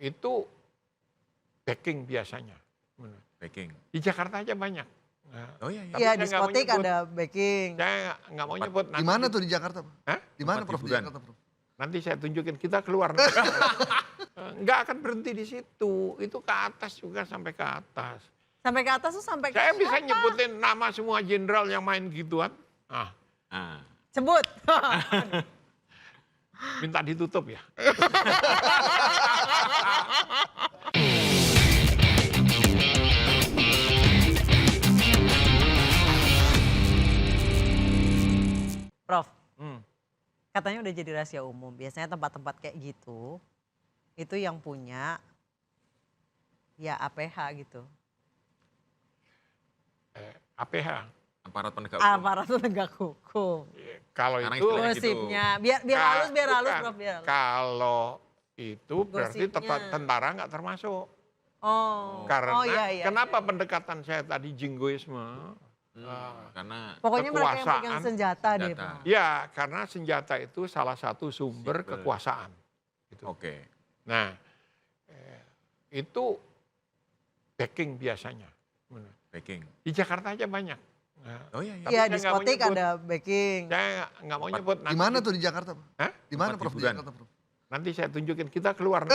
itu backing biasanya. Backing. Di Jakarta aja banyak. Nah, Oh iya, iya. tapi Iya, saya nggak mau diskotik nyebut. ada backing. Saya nggak mau nyebut. Di mana tuh di Jakarta, Pak? Hah? Di mana Tempat Prof di hiburan. Jakarta, Prof? Nanti saya tunjukin, kita keluar. Nggak akan berhenti di situ. Itu ke atas juga, sampai ke atas. Sampai ke atas tuh sampai ke Saya bisa siapa? nyebutin nama semua jenderal yang main gituan. Ah, Ah. Sebut. minta ditutup ya. Prof, Hmm. katanya udah jadi rahasia umum. Biasanya tempat-tempat kayak gitu, itu yang punya ya APH gitu. APH. Aparat penegak hukum. Aparat penegak hukum. Kalau Sekarang itu istilahnya gitu. Gosipnya. Biar halus, biar halus, bukan. Prof. Biar halus. Kalau itu berarti Gosipnya. tentara nggak termasuk. Oh, Karena oh iya, iya. kenapa pendekatan saya tadi jingoisme? Karena Pokoknya mereka yang pegang kekuasaan. senjata deh, Senjata. Pak. Ya, karena senjata itu salah satu sumber Sumber. kekuasaan. Gitu. oke. Nah, itu backing biasanya. Backing. Di Jakarta aja banyak. Nah, Oh iya, iya. Tapi Iya, saya nggak mau diskotik nyebut. ada backing. saya nggak mau nyebut. Di mana tuh di Jakarta, Pak? Hah? Di mana, Tempat Prof, di hiburan. Jakarta, Prof? Nanti saya tunjukin, kita keluar.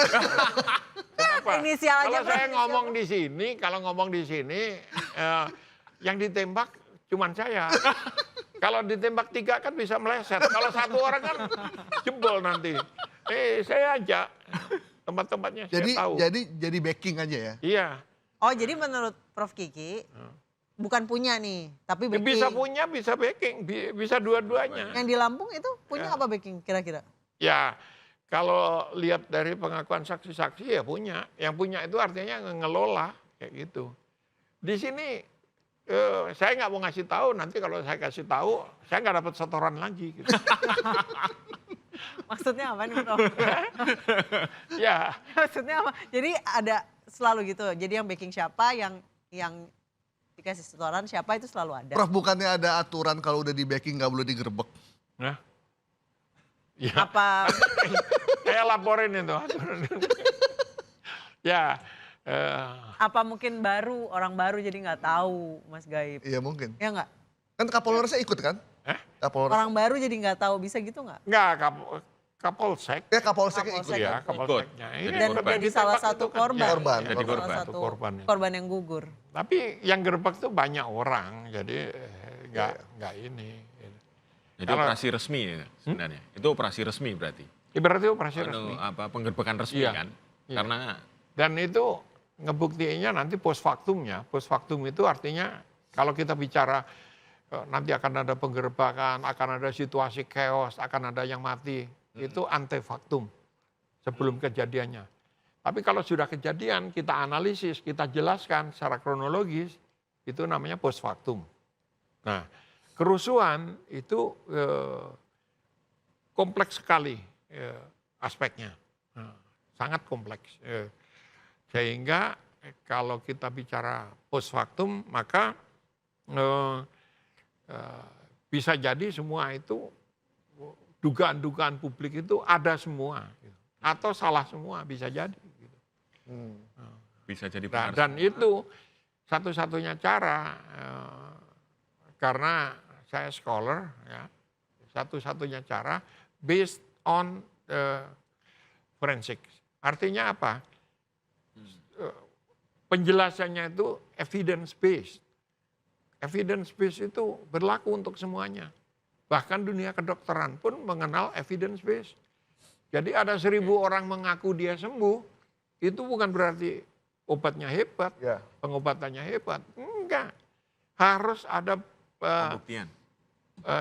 Kenapa? Inisial aja, Kalau Prof, saya inisial, ngomong di sini, kalau ngomong di sini, yang ditembak cuman saya. Kalau ditembak 3 kan bisa meleset. Kalau 1 orang kan jebol nanti. Saya ajak tempat-tempatnya saya tahu. Jadi backing aja ya. Iya. Oh, jadi menurut Prof Kiki, bukan punya nih, tapi backing. Bisa punya, bisa backing, bisa dua-duanya. Yang di Lampung itu punya Ya. apa backing kira-kira? Ya, kalau lihat dari pengakuan saksi-saksi ya punya. Yang punya itu artinya ngelola kayak gitu. Di sini saya nggak mau ngasih tahu, nanti kalau saya kasih tahu saya nggak dapat setoran lagi. Gitu. Maksudnya apa nih, Prof? Ya, Maksudnya apa? Jadi ada selalu gitu. Jadi yang backing siapa, yang dikasih setoran siapa itu selalu ada. Prof, bukannya ada aturan kalau udah di backing nggak boleh digerebek? nah, ya Apa saya laporin itu. Ya, apa mungkin baru, orang baru jadi nggak tahu, Mas Gaib. Iya mungkin. Ya nggak? Kan Kapolresnya ikut kan? Kapolres. Orang baru jadi nggak tahu, bisa gitu nggak? nggak Kapolsek. Ya Kapolseknya ikut. Kapolsek. Ya, ikut. Kapolseknya. Jadi Ini Dan korban. udah jadi salah ditembak satu itu kan. korban. Korban. Jadi Salah korban. satu Korban. korban yang gugur. Tapi yang gerbek tuh banyak orang, jadi nggak ini. Jadi Kalau- operasi resmi ya sebenarnya. Itu operasi resmi berarti. Ibaratnya operasi Anu, resmi. apa penggerbekan resmi Iya. kan? Iya. Karena Dan itu ngebuktiinnya nanti post factumnya. Post factum itu artinya kalau kita bicara nanti akan ada penggerbakan, akan ada situasi chaos, akan ada yang mati. Itu ante factum sebelum kejadiannya. Tapi kalau sudah kejadian, kita analisis, kita jelaskan secara kronologis, itu namanya post factum. Nah, kerusuhan itu kompleks sekali aspeknya. Nah, sangat kompleks. Sehingga kalau kita bicara post factum, maka bisa jadi semua itu dugaan-dugaan publik itu ada semua. Gitu. Atau salah semua, bisa jadi. Gitu. bisa jadi Nah, benar. dan itu satu-satunya cara, karena saya scholar, ya, satu-satunya cara based on forensic. Artinya apa? Penjelasannya itu evidence based. Evidence based itu berlaku untuk semuanya. Bahkan dunia kedokteran pun mengenal evidence based. Jadi ada 1.000 orang mengaku dia sembuh, itu bukan berarti obatnya hebat, Ya. pengobatannya hebat. Enggak. Harus ada Pembuktian.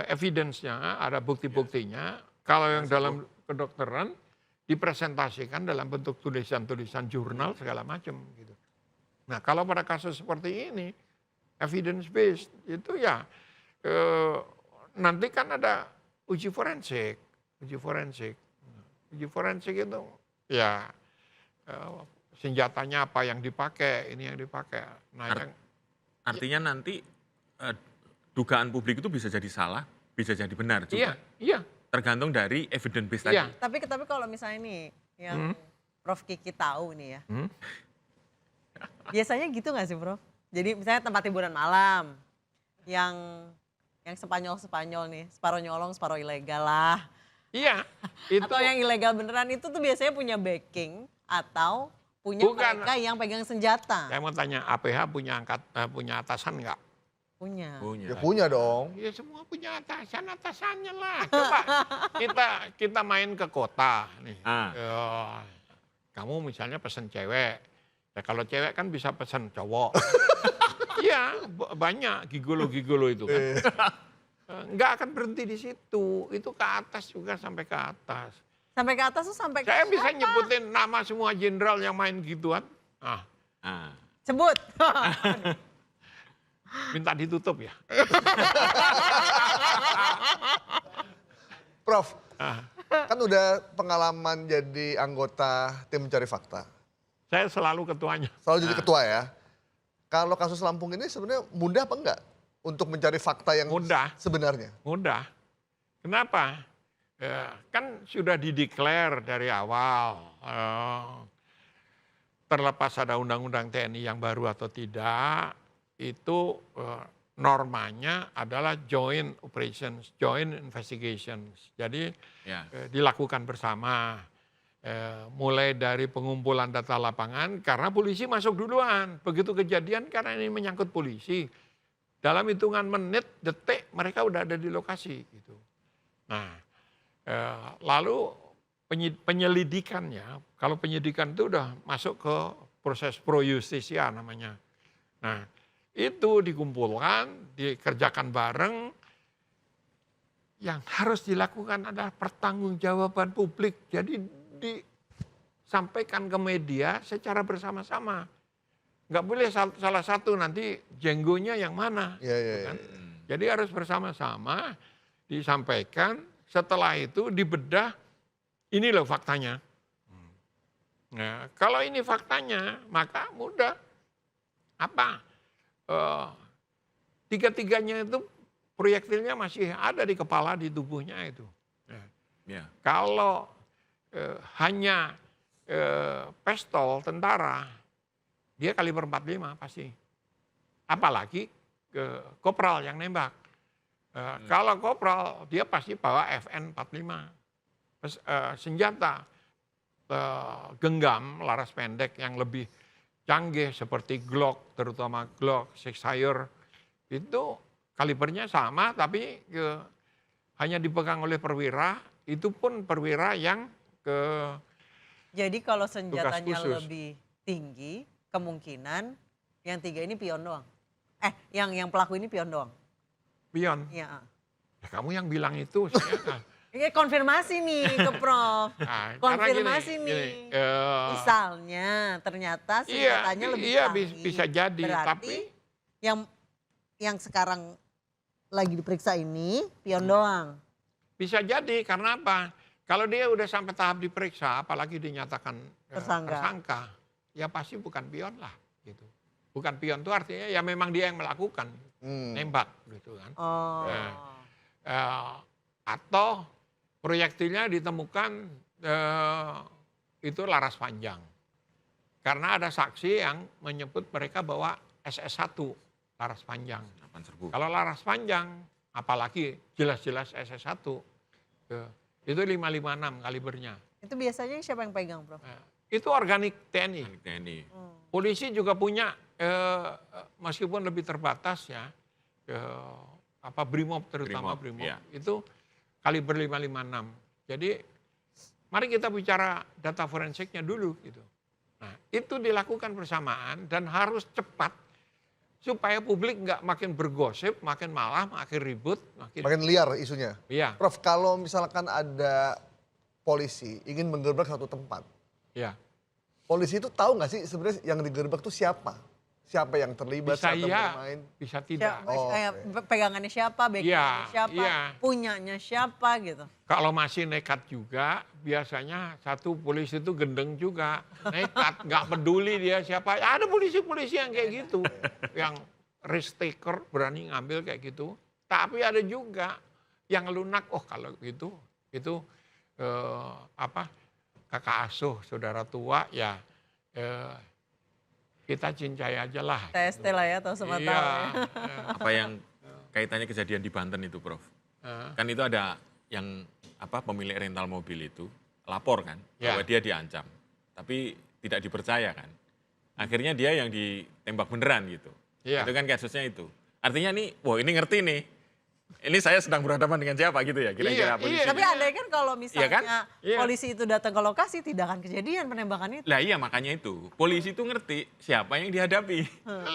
evidence-nya, ada bukti-buktinya. Kalau yang dalam kedokteran dipresentasikan dalam bentuk tulisan-tulisan jurnal segala macam gitu. Nah, kalau pada kasus seperti ini evidence based itu ya nanti kan ada uji forensik. Uji forensik itu ya senjatanya apa yang dipakai, ini yang dipakai. Nah, Artinya nanti dugaan publik itu bisa jadi salah, bisa jadi benar juga. iya. Tergantung dari evidence base Iya. tadi. Tapi kalau misalnya nih yang Prof Kiki tahu nih ya. Hmm? Biasanya gitu nggak sih Prof? Jadi misalnya tempat hiburan malam yang Spanyol nih, separuh nyolong, separuh ilegal lah. Iya, itu Atau yang ilegal beneran itu tuh biasanya punya backing atau punya Bukan. mereka yang pegang senjata. saya mau tanya, APH punya atasan nggak? Punya. Punya. Ya punya dong. Ya semua punya atasannya lah. Coba kita main ke kota nih. Ah. Kamu misalnya pesen cewek. Ya kalau cewek kan bisa pesen cowok. Iya, banyak gigolo-gigolo itu kan. Nggak akan berhenti di situ. Itu ke atas juga sampai ke atas. Sampai ke atas tuh sampai ke Saya bisa siapa? nyebutin nama semua jenderal yang main gituan. Ah, Ah. Sebut. minta ditutup ya. Prof, Ah, kan udah pengalaman jadi anggota tim mencari fakta. saya selalu ketuanya. Selalu jadi ketua ya. Kalau kasus Lampung ini sebenarnya mudah apa enggak untuk mencari fakta yang Mudah. sebenarnya? Mudah. Kenapa? Kan sudah dideklar dari awal. Terlepas ada undang-undang TNI yang baru atau tidak, itu normanya adalah joint operations, joint investigations. Jadi Ya. dilakukan bersama. Mulai dari pengumpulan data lapangan, karena polisi masuk duluan. Begitu kejadian karena ini menyangkut polisi. Dalam hitungan menit, detik mereka udah ada di lokasi. Gitu. Nah, lalu penyelidikannya, kalau penyidikan itu udah masuk ke proses pro justisia namanya. Nah, itu dikumpulkan, dikerjakan bareng. Yang harus dilakukan adalah pertanggungjawaban publik. Jadi disampaikan ke media secara bersama-sama. Nggak boleh salah satu nanti jenggonya yang mana. Iya, iya, gitu iya. kan. Jadi harus bersama-sama disampaikan, setelah itu dibedah, ini loh faktanya. Nah, kalau ini faktanya, maka mudah. Apa? Tiga-tiganya itu proyektilnya masih ada di kepala, di tubuhnya itu. Nah, Ya. kalau hanya pistol tentara, dia kaliber 45 pasti. Apalagi kopral yang nembak. Kalau kopral, dia pasti bawa FN 45. Senjata genggam laras pendek yang lebih canggih seperti Glock, terutama Glock, Sixfire, itu kalibernya sama tapi hanya dipegang oleh perwira, itu pun perwira yang Jadi kalau senjatanya khusus. lebih tinggi, kemungkinan yang 3 ini pion doang. Yang pelaku ini pion doang. pion. Iya. Ya, kamu yang bilang itu. Saya, Ini konfirmasi nih ke Prof. karena Konfirmasi gini, nih. Misalnya ternyata Iya, senjatanya lebih iya canggih. bisa jadi, Berarti tapi yang sekarang lagi diperiksa ini pion doang. bisa jadi karena apa? Kalau dia udah sampai tahap diperiksa, apalagi dinyatakan tersangka, ya pasti bukan pion lah, gitu. Bukan pion itu artinya ya memang dia yang melakukan nembak, gitu kan. Oh. Atau proyektilnya ditemukan itu laras panjang. Karena ada saksi yang menyebut mereka bawa SS1 laras panjang. Kalau laras panjang, apalagi jelas-jelas SS1, itu 556 kalibernya. Itu biasanya siapa yang pegang, Prof? Itu organik TNI. TNI. Polisi juga punya, meskipun lebih terbatas ya, Brimob terutama Brimob, ya. itu kaliber 556. Jadi mari kita bicara data forensiknya dulu gitu. Nah, itu dilakukan bersamaan dan harus cepat supaya publik nggak makin bergosip, makin malah, makin ribut, Makin liar isunya. Iya, Prof, kalau misalkan ada polisi ingin menggerbek satu tempat, iya. polisi itu tahu nggak sih sebenarnya yang digerbek itu siapa? Siapa yang terlibat Bisa saat iya, bermain? bisa tidak. Oh, Pegangannya siapa, backingnya Iya, siapa, iya. punyanya siapa gitu. Kalau masih nekat juga, biasanya satu polisi itu gendeng juga. Nekat, nggak peduli dia siapa. Ada polisi-polisi yang kayak gitu. Yang risk taker, berani ngambil kayak gitu. Tapi ada juga yang lunak, oh kalau gitu, itu kakak asuh, saudara tua, ya kita cincai aja lah. TST lah ya, tahu sama tahu Iya. ya. Apa yang kaitannya kejadian di Banten itu, Prof? Kan itu ada yang pemilik rental mobil itu lapor kan Ya. bahwa dia diancam, tapi tidak dipercaya kan. Akhirnya dia yang ditembak beneran gitu. Iya. Itu kan kasusnya itu. Artinya nih, wah ini ngerti nih. Ini saya sedang berhadapan dengan siapa gitu ya, Iya, kira-kira polisi. iya. Tapi andai kan kalau misalnya kan? Iya. polisi itu datang ke lokasi, tidak akan kejadian penembakan itu. Lah iya makanya itu, polisi itu ngerti siapa yang dihadapi.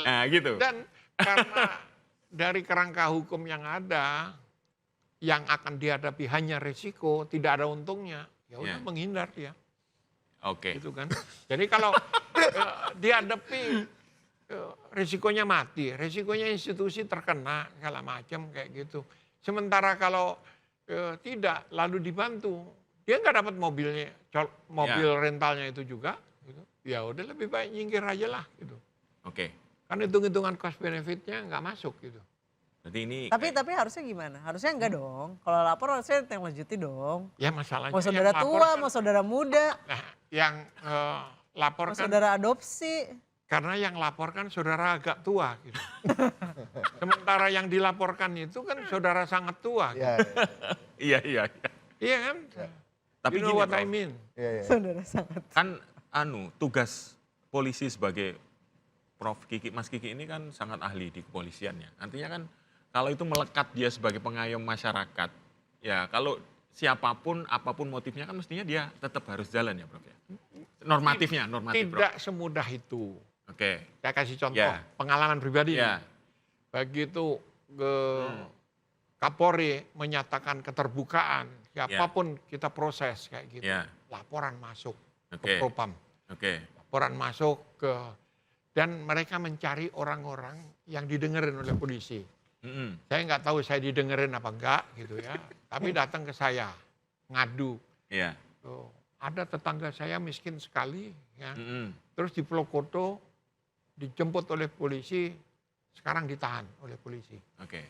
Nah gitu. Dan karena dari kerangka hukum yang ada, yang akan dihadapi hanya risiko, tidak ada untungnya, ya udah Iya. menghindar dia. Oke. Gitu kan. Jadi kalau dihadapi risikonya mati, risikonya institusi terkena segala macam kayak gitu. Sementara kalau tidak lalu dibantu, dia nggak dapat mobilnya, mobil rentalnya itu juga. Gitu. Ya udah lebih baik nyingkir aja lah gitu. Oke. Kan hitung-hitungan cost benefitnya nggak masuk gitu. Berarti ini Tapi harusnya gimana? Harusnya enggak dong. Kalau lapor harusnya yang lanjuti dong. Ya masalahnya Mau yang saudara lapor tua, kan- mau saudara muda, Nah, yang lapor mau kan saudara adopsi. karena yang laporkan saudara agak tua gitu. Sementara yang dilaporkan itu kan saudara sangat tua. Gitu. Iya, iya iya. Iya kan? Tapi You know gini, what I Prof. mean? iya. Saudara sangat. Kan tugas polisi sebagai Mas Kiki ini kan sangat ahli di kepolisiannya. Artinya kan kalau itu melekat dia sebagai pengayom masyarakat, ya kalau siapapun apapun motifnya kan mestinya dia tetap harus jalan ya, Prof ya. Normatif, Prof. Tidak semudah itu. Oke. Saya kasih contoh Ya. pengalaman pribadi. Ya. Begitu Kapolri menyatakan keterbukaan, siapapun kita proses kayak gitu. Ya. Laporan masuk Oke. ke Propam. Oke. Laporan masuk ke dan mereka mencari orang-orang yang didengerin oleh polisi. Mm-mm. Saya nggak tahu saya didengerin apa enggak gitu ya. Tapi datang ke saya ngadu. Iya. Oh, ada tetangga saya miskin sekali ya. Mm-mm. Terus di Plokoto dijemput oleh polisi, sekarang ditahan oleh polisi Oke.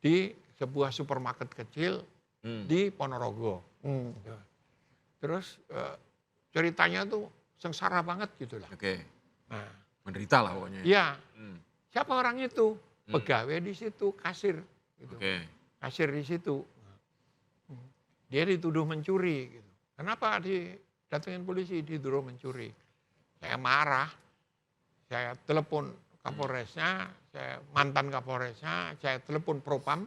di sebuah supermarket kecil Mm. di Ponorogo. Hmm. Terus ceritanya tuh sengsara banget gitu lah. Oke. Nah, Menderita lah pokoknya. ya Mm. siapa orang itu? Pegawai di situ, kasir. Gitu. Oke. Kasir di situ. Dia dituduh mencuri. Gitu. Kenapa didatengin polisi? Dituduh mencuri. Saya marah. Saya telepon Kapolresnya, saya mantan Kapolresnya, saya telepon Propam.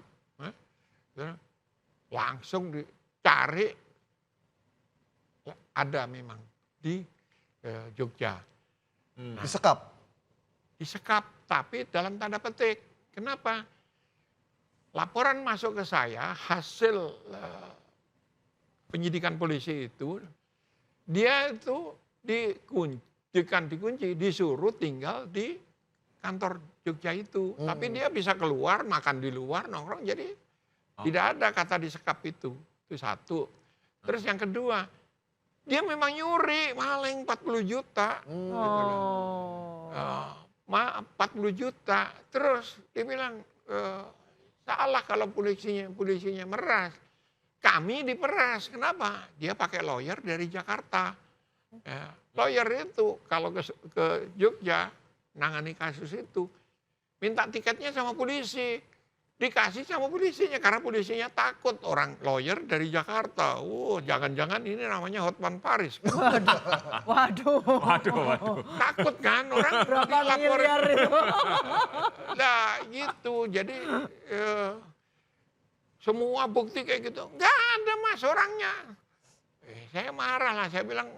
Langsung dicari. Ya, ada memang di Jogja. Mm. Disekap. Disekap, tapi dalam tanda petik. Kenapa? Laporan masuk ke saya, hasil penyidikan polisi itu, dia itu dikunci, disuruh tinggal di kantor Jogja itu. Tapi dia bisa keluar, makan di luar, nongkrong, jadi tidak ada kata disekap itu. Itu satu. Terus yang kedua, dia memang nyuri, maling 40 juta. Oh. 40 juta. Terus dia bilang, salah kalau polisinya meras. Kami diperas. Kenapa? Dia pakai lawyer dari Jakarta. Ya, lawyer itu kalau ke Jogja, nangani kasus itu, minta tiketnya sama polisi. Dikasih sama polisinya, karena polisinya takut. Orang lawyer dari Jakarta. Jangan-jangan ini namanya Hotman Paris. Waduh. Waduh. Takut kan orang Berapa dilaporin. miliar itu? Nah gitu, jadi semua bukti kayak gitu. Nggak ada mas orangnya. Saya marah lah, saya bilang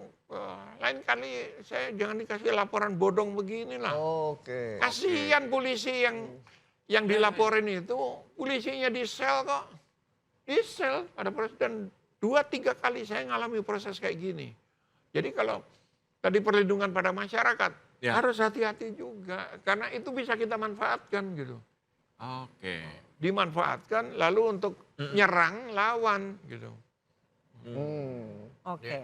lain kali saya jangan dikasih laporan bodong begini lah. Oke. Kasihan polisi yang dilaporin itu, polisinya di sel kok. Di sel pada proses, dan 2-3 kali saya ngalami proses kayak gini. Jadi kalau tadi perlindungan pada masyarakat, Ya. harus hati-hati juga. Karena itu bisa kita manfaatkan gitu. Oke. Dimanfaatkan lalu untuk nyerang lawan gitu. Hmm. Oke.